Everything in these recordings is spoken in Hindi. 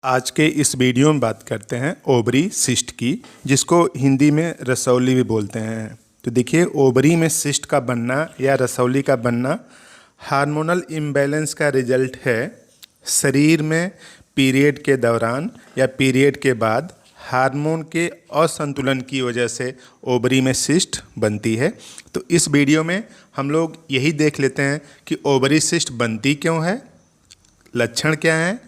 आज के इस वीडियो में बात करते हैं ओवरी सिस्ट की, जिसको हिंदी में रसौली भी बोलते हैं। तो देखिए, ओवरी में सिस्ट का बनना या रसौली का बनना हार्मोनल इम्बैलेंस का रिजल्ट है। शरीर में पीरियड के दौरान या पीरियड के बाद हार्मोन के असंतुलन की वजह से ओवरी में सिस्ट बनती है। तो इस वीडियो में हम लोग यही देख लेते हैं कि ओवरी सिस्ट बनती क्यों है, लक्षण क्या हैं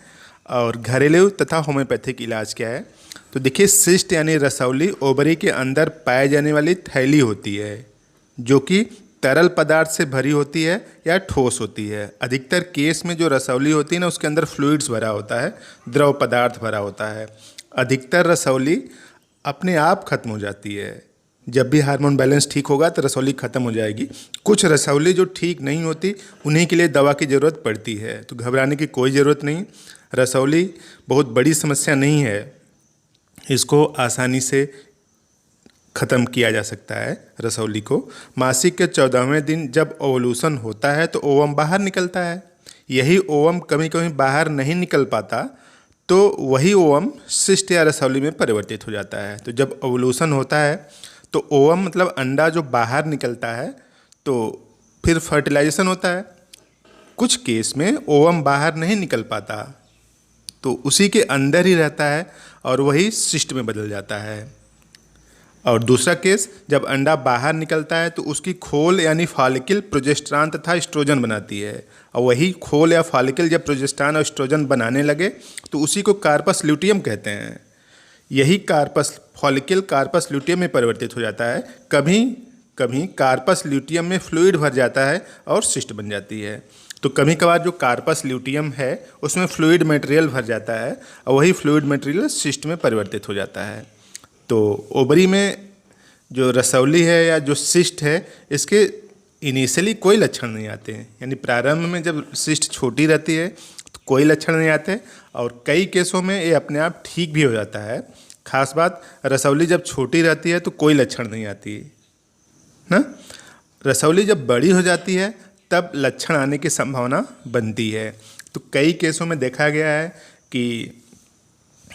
और घरेलू तथा होम्योपैथिक इलाज क्या है। तो देखिए, सिस्ट यानी रसौली ओवरी के अंदर पाए जाने वाली थैली होती है जो कि तरल पदार्थ से भरी होती है या ठोस होती है। अधिकतर केस में जो रसौली होती है ना, उसके अंदर फ्लूइड्स भरा होता है, द्रव पदार्थ भरा होता है। अधिकतर रसौली अपने आप खत्म हो जाती है। जब भी हार्मोन बैलेंस ठीक होगा तो रसौली ख़त्म हो जाएगी। कुछ रसौली जो ठीक नहीं होती, उन्हीं के लिए दवा की ज़रूरत पड़ती है। तो घबराने की कोई ज़रूरत नहीं। रसौली बहुत बड़ी समस्या नहीं है, इसको आसानी से ख़त्म किया जा सकता है। रसौली को मासिक के 14वें दिन जब ओवल्यूशन होता है तो ओवम बाहर निकलता है। यही ओवम कभी कभी बाहर नहीं निकल पाता तो वही ओवम सिस्ट या रसौली में परिवर्तित हो जाता है। तो जब ओवल्यूशन होता है तो ओवम मतलब अंडा जो बाहर निकलता है, तो फिर फर्टिलाइजेशन होता है। कुछ केस में ओवम बाहर नहीं निकल पाता तो उसी के अंदर ही रहता है और वही सिस्ट में बदल जाता है। और दूसरा केस, जब अंडा बाहर निकलता है तो उसकी खोल यानी फॉलिकल प्रोजेस्टेरॉन तथा एस्ट्रोजन बनाती है। और वही खोल या फॉलिकल जब प्रोजेस्टेरॉन और एस्ट्रोजन बनाने लगे तो उसी को कार्पस ल्यूटियम कहते हैं। यही कार्पस फॉलिकल कार्पस ल्यूटियम में परिवर्तित हो जाता है। कभी कभी कार्पस ल्यूटियम में फ्लूइड भर जाता है और सिस्ट बन जाती है। तो कभी कभार जो कार्पस ल्यूटियम है उसमें फ्लूइड मटेरियल भर जाता है और वही फ्लूइड मटेरियल सिस्ट में परिवर्तित हो जाता है। तो ओवरी में जो रसौली है या जो सिस्ट है, इसके इनिशियली कोई लक्षण नहीं आते हैं। यानी प्रारंभ में जब सिस्ट छोटी रहती है तो कोई लक्षण नहीं आते और कई केसों में ये अपने आप ठीक भी हो जाता है। खास बात, रसौली जब छोटी रहती है तो कोई लक्षण नहीं आती ना। रसौली जब बड़ी हो जाती है तब लक्षण आने की संभावना बनती है। तो कई केसों में देखा गया है कि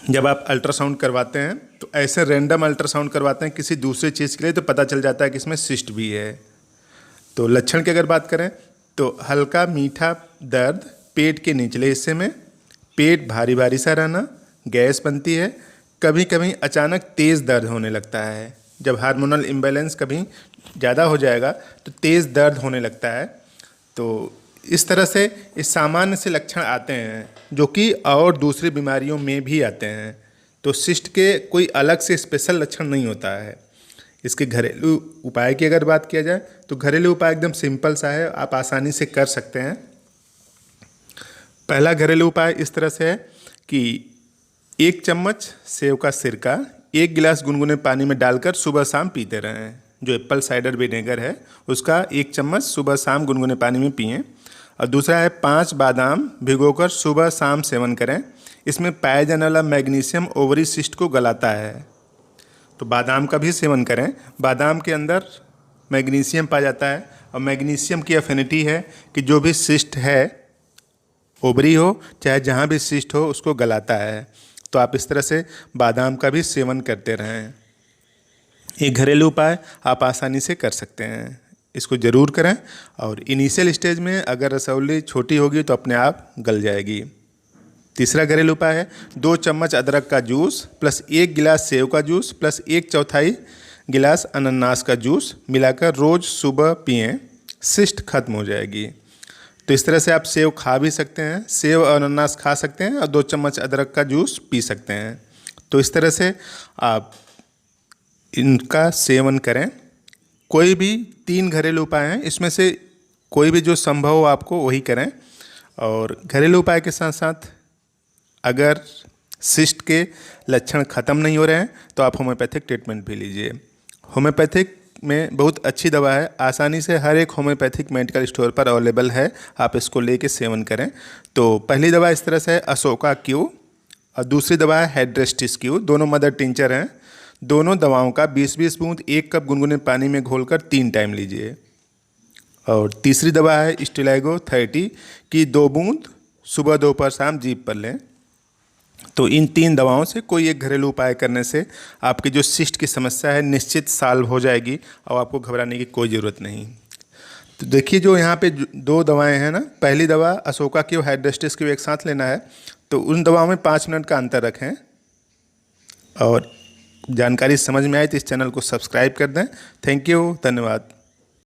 जब आप अल्ट्रासाउंड करवाते हैं तो ऐसे रैंडम अल्ट्रासाउंड करवाते हैं किसी दूसरी चीज़ के लिए, तो पता चल जाता है कि इसमें सिस्ट भी है। तो लक्षण की अगर बात करें तो हल्का मीठा दर्द पेट के निचले हिस्से में, पेट भारी भारी सा रहना, गैस बनती है, कभी कभी अचानक तेज़ दर्द होने लगता है। जब हार्मोनल इम्बैलेंस कभी ज़्यादा हो जाएगा तो तेज़ दर्द होने लगता है। तो इस तरह से इस सामान्य से लक्षण आते हैं जो कि और दूसरी बीमारियों में भी आते हैं। तो सिस्ट के कोई अलग से स्पेशल लक्षण नहीं होता है। इसके घरेलू उपाय की अगर बात किया जाए तो घरेलू उपाय एकदम सिंपल सा है, आप आसानी से कर सकते हैं। पहला घरेलू उपाय इस तरह से है कि 1 चम्मच सेव का सिरका 1 गिलास गुनगुने पानी में डालकर सुबह शाम पीते रहें। जो एप्पल साइडर विनेगर है उसका 1 चम्मच सुबह शाम गुनगुने पानी में पिएं। और दूसरा है 5 बादाम भिगोकर सुबह शाम सेवन करें। इसमें पाया जाने वाला मैग्नीशियम ओवरी सिस्ट को गलाता है, तो बादाम का भी सेवन करें। बादाम के अंदर मैग्नीशियम पाया जाता है और मैग्नीशियम की एफिनिटी है कि जो भी सिस्ट है, ओवरी हो चाहे जहाँ भी सिस्ट हो, उसको गलाता है। तो आप इस तरह से बादाम का भी सेवन करते रहें। ये घरेलू उपाय आप आसानी से कर सकते हैं, इसको ज़रूर करें। और इनिशियल स्टेज में अगर रसौली छोटी होगी तो अपने आप गल जाएगी। तीसरा घरेलू उपाय है 2 चम्मच अदरक का जूस प्लस 1 गिलास सेव का जूस प्लस 1/4 गिलास अनानास का जूस मिलाकर रोज़ सुबह पिएं, सिस्ट खत्म हो जाएगी। तो इस तरह से आप सेव खा भी सकते हैं, सेव और अनानास खा सकते हैं और 2 चम्मच अदरक का जूस पी सकते हैं। तो इस तरह से आप इनका सेवन करें। कोई भी 3 घरेलू उपाय हैं, इसमें से कोई भी जो संभव हो आपको वही करें। और घरेलू उपाय के साथ साथ अगर सिस्ट के लक्षण ख़त्म नहीं हो रहे हैं तो आप होम्योपैथिक ट्रीटमेंट भी लीजिए। होम्योपैथिक में बहुत अच्छी दवा है, आसानी से हर एक होम्योपैथिक मेडिकल स्टोर पर अवेलेबल है, आप इसको लेके सेवन करें। तो पहली दवा इस तरह से है अशोका क्यू और दूसरी दवा है हेड्रेस्टिस क्यू। दोनों मदर टिंचर हैं। दोनों दवाओं का 20-20 बूंद 1 कप गुनगुने पानी में घोलकर 3 टाइम लीजिए। और तीसरी दवा है स्टिलाइगो 30 की 2 बूंद सुबह दोपहर शाम जीभ पर लें। तो इन 3 दवाओं से कोई एक घरेलू उपाय करने से आपकी जो सिस्ट की समस्या है निश्चित सॉल्व हो जाएगी और आपको घबराने की कोई ज़रूरत नहीं। तो देखिए जो यहाँ पे 2 दवाएं हैं ना, पहली दवा अशोका की और हाइड्रेस्टिस की एक साथ लेना है। तो उन दवाओं में 5 मिनट का अंतर रखें। और जानकारी समझ में आए तो इस चैनल को सब्सक्राइब कर दें। थैंक यू, धन्यवाद।